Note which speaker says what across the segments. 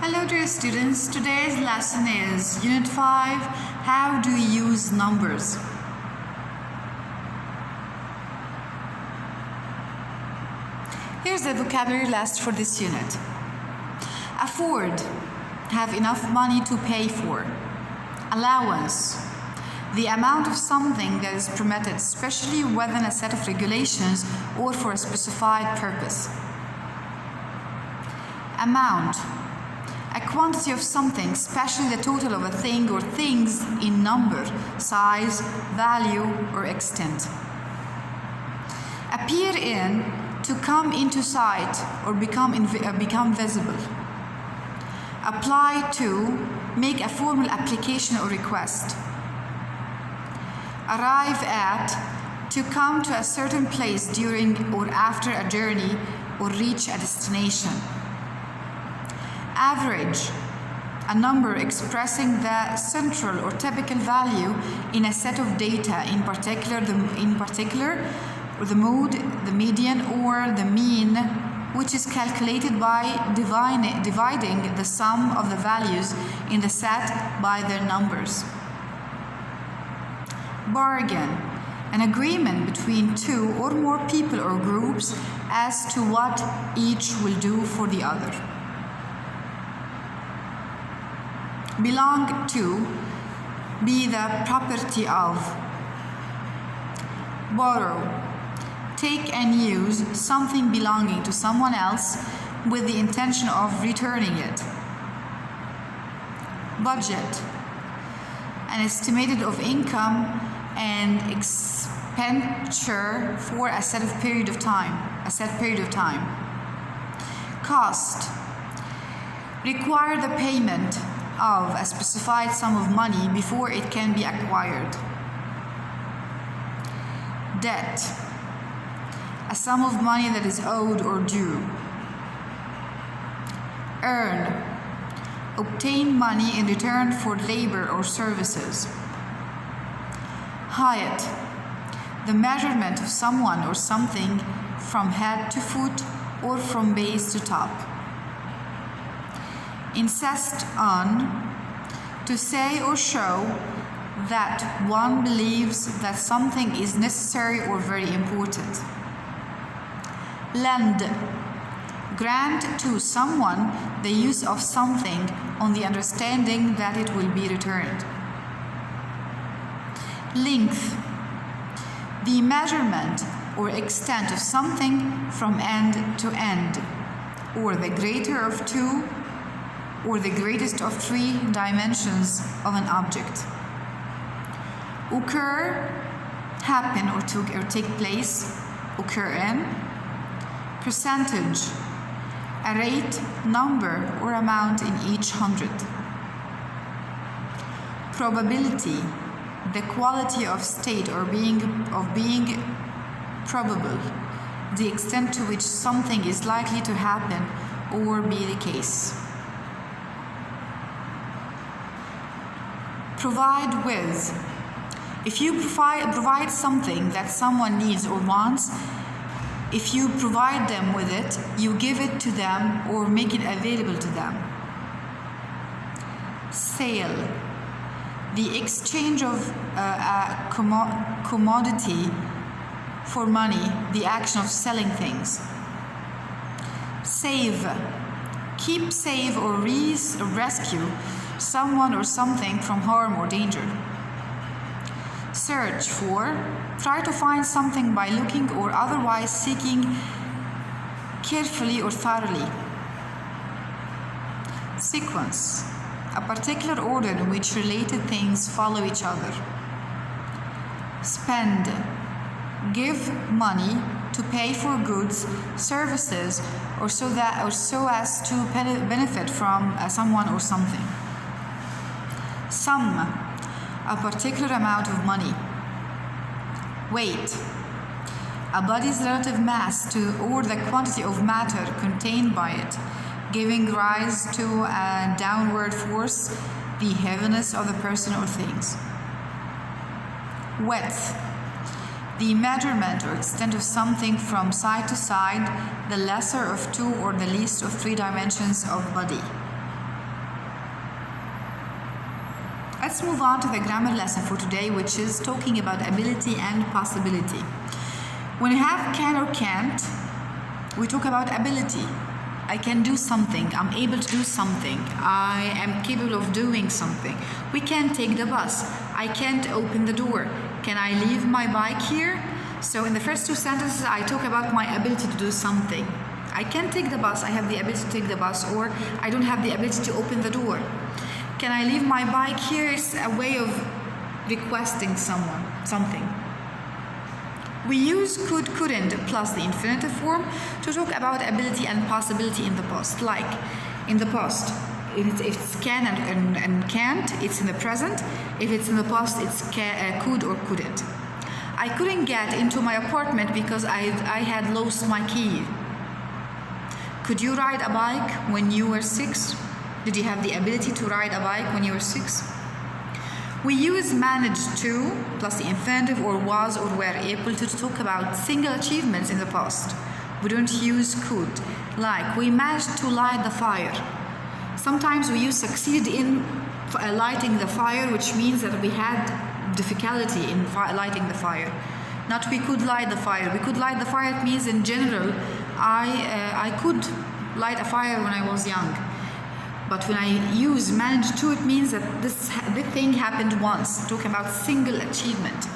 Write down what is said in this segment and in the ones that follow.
Speaker 1: Hello dear students, today's lesson is Unit 5, How do you use numbers? Here's the vocabulary list for this unit. Afford, have enough money to pay for. Allowance, the amount of something that is permitted, especially within a set of regulations or for a specified purpose. Amount, a quantity of something, especially the total of a thing or things in number, size, value, or extent. Appear in, to come into sight or become visible. Apply to, make a formal application or request. Arrive at, to come to a certain place during or after a journey or reach a destination. Average, a number expressing the central or typical value in a set of data, in particular the mode, the median, or the mean, which is calculated by dividing the sum of the values in the set by their numbers. Bargain, an agreement between two or more people or groups as to what each will do for the other. Belong to, be the property of. Borrow, take and use something belonging to someone else with the intention of returning it. Budget, an estimate of income and expenditure for a set period of time. Cost, require the payment of a specified sum of money before it can be acquired. Debt, a sum of money that is owed or due. Earn, obtain money in return for labor or services. Height, the measurement of someone or something from head to foot or from base to top. Insist on, to say or show that one believes that something is necessary or very important. Lend, grant to someone the use of something on the understanding that it will be returned. Length, the measurement or extent of something from end to end, or the greater of two or the greatest of three dimensions of an object. Occur, happen or take place, occur in. Percentage, a rate, number, or amount in each hundred. Probability, the quality of state or being probable, the extent to which something is likely to happen or be the case. Provide with, if you provide something that someone needs or wants, if you provide them with it, you give it to them or make it available to them. Sale, the exchange of a commodity for money, the action of selling things. Save, keep safe or rescue someone or something from harm or danger. Search for, try to find something by looking or otherwise seeking carefully or thoroughly. Sequence, a particular order in which related things follow each other. Spend, give money to pay for goods, services, or so as to benefit from someone or something. Sum, a particular amount of money. Weight, a body's relative mass to or the quantity of matter contained by it, giving rise to a downward force, the heaviness of the person or things. Width, the measurement or extent of something from side to side, the lesser of two or the least of three dimensions of body. let's move on to the grammar lesson for today, which is talking about ability and possibility. When you have can or can't, we talk about ability. I can do something, I'm able to do something, I am capable of doing something. We can't take the bus, I can't open the door. Can I leave my bike here? So in the first two sentences, I talk about my ability to do something. I can't take the bus, I have the ability to take the bus, or I don't have the ability to open the door. Can I leave my bike here? It's a way of requesting something. We use could, couldn't plus the infinitive form to talk about ability and possibility in the past. Like in the past, if it's can and can't, it's in the present. If it's in the past, it's could or couldn't. I couldn't get into my apartment because I had lost my key. Could you ride a bike when you were 6? Did you have the ability to ride a bike when you were 6? We use managed to plus the infinitive or was or were able to talk about single achievements in the past. We don't use could. Like we managed to light the fire. Sometimes we use succeeded in lighting the fire, which means that we had difficulty in lighting the fire. Not we could light the fire. We could light the fire, it means in general I could light a fire when I was young. But when I use managed to, it means that this thing happened once. Talking about single achievement.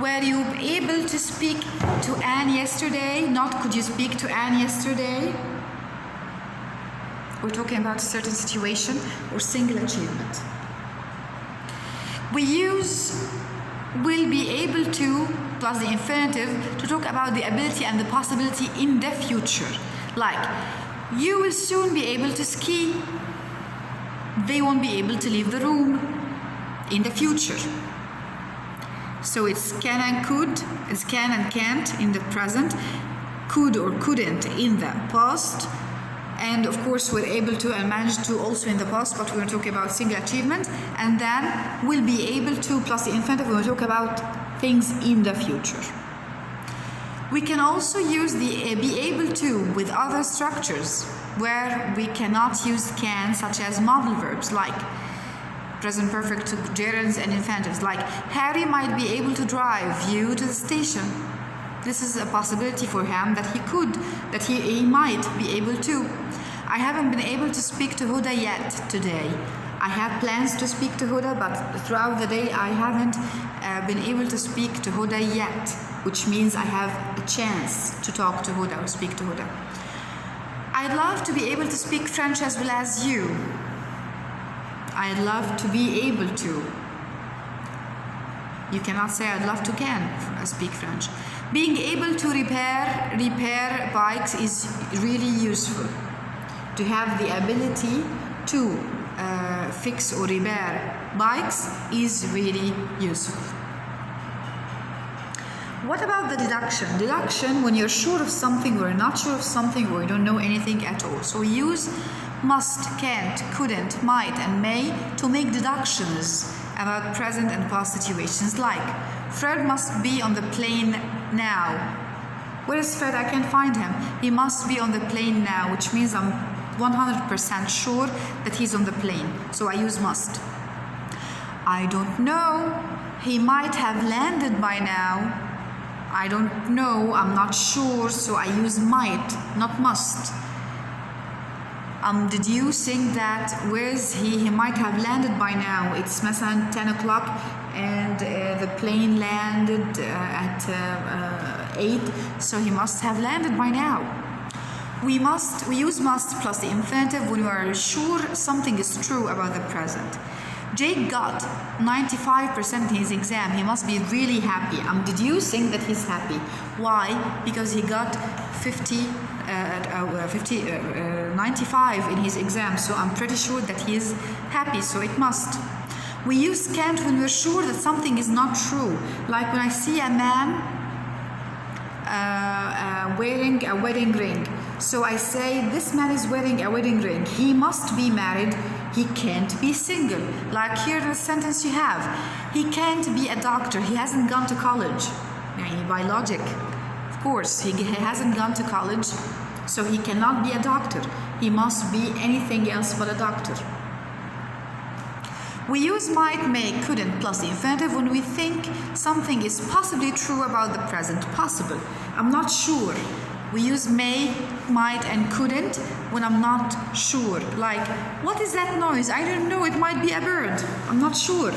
Speaker 1: Were you able to speak to Anne yesterday? Not could you speak to Anne yesterday? We're talking about a certain situation or single achievement. We use will be able to plus the infinitive to talk about the ability and the possibility in the future. Like, you will soon be able to ski. They won't be able to leave the room in the future. So it's can and could, it's can and can't in the present, could or couldn't in the past, and of course we're able to and managed to also in the past, but we're talking about single achievement, and then we'll be able to plus the infinitive when we talk about things in the future. We can also use the be able to with other structures where we cannot use can, such as modal verbs like present perfect gerunds and infinitives, like Harry might be able to drive you to the station. This is a possibility for him that he could, that he might be able to. I haven't been able to speak to Huda yet today. I have plans to speak to Huda, but throughout the day I haven't been able to speak to Huda yet, which means I have a chance to talk to Huda or speak to Huda. I'd love to be able to speak French as well as you. I'd love to be able to. You cannot say I'd love to can speak French. Being able to repair bikes is really useful. To have the ability to fix or repair bikes is really useful. What about the deduction? Deduction when you're sure of something or not sure of something or you don't know anything at all. So we use must, can't, couldn't, might, and may to make deductions about present and past situations, like Fred must be on the plane now. Where is Fred? I can't find him. He must be on the plane now, which means I'm 100% sure that he's on the plane. So I use must. I don't know. He might have landed by now. I don't know. I'm not sure. So I use might, not must. I'm deducing that where is he? He might have landed by now. It's مثلا 10 o'clock and the plane landed at 8, so he must have landed by now. We use must plus the infinitive when we are sure something is true about the present. Jake got 95% in his exam. He must be really happy. I'm deducing that he's happy. Why? Because he got 95 in his exam, so I'm pretty sure that he is happy, so it must. We use can't when we're sure that something is not true, like when I see a man wearing a wedding ring. So I say, this man is wearing a wedding ring. He must be married. He can't be single. Like here in the sentence you have, he can't be a doctor. He hasn't gone to college. By logic, of course, he hasn't gone to college, so he cannot be a doctor. He must be anything else but a doctor. We use might, may, couldn't plus the infinitive when we think something is possibly true about the present. Possible. I'm not sure. We use may, might, and couldn't when I'm not sure. Like, what is that noise? I don't know. It might be a bird. I'm not sure.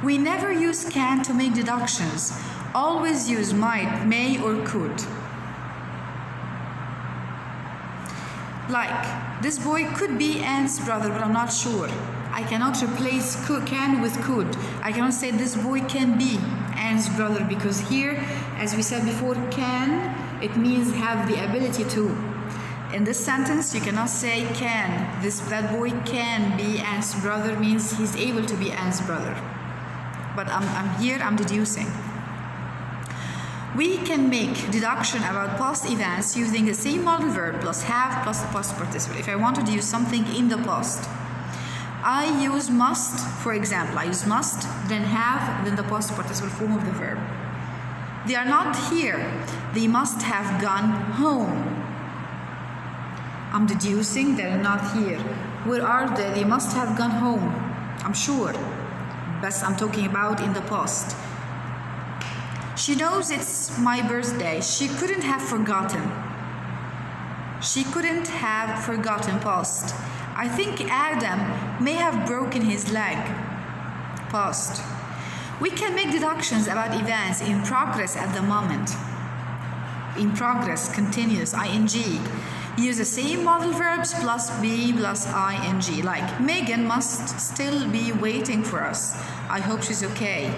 Speaker 1: We never use can to make deductions. Always use might, may, or could. Like, this boy could be Anne's brother, but I'm not sure. I cannot replace can with could. I cannot say this boy can be Anne's brother, because here, as we said before, can, it means have the ability to. In this sentence, you cannot say can. That boy can be Anne's brother means he's able to be Anne's brother. But I'm deducing. We can make deduction about past events using the same modal verb plus have plus the past participle. If I wanted to use something in the past, I use must, for example. I use must, then have, then the past participle form of the verb. They are not here. They must have gone home. I'm deducing they're not here. Where are they? They must have gone home. I'm sure. But I'm talking about in the past. She knows it's my birthday. She couldn't have forgotten. She couldn't have forgotten past. I think Adam may have broken his leg. Past. We can make deductions about events in progress at the moment. In progress, continuous, ing. Use the same modal verbs plus be plus ing. Like, Megan must still be waiting for us. I hope she's okay.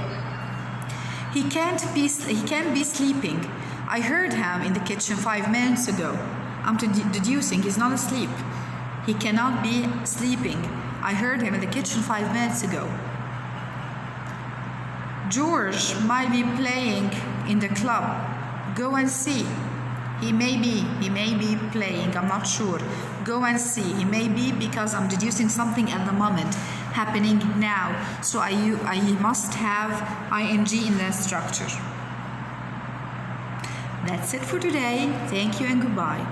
Speaker 1: He can't be sleeping. I heard him in the kitchen 5 minutes ago. I'm deducing he's not asleep. He cannot be sleeping. I heard him in the kitchen 5 minutes ago. George might be playing in the club. Go and see. He may be playing. I'm not sure. Go and see. He may be, because I'm deducing something at the moment happening now. So I must have ing in that structure. That's it for today. Thank you and goodbye.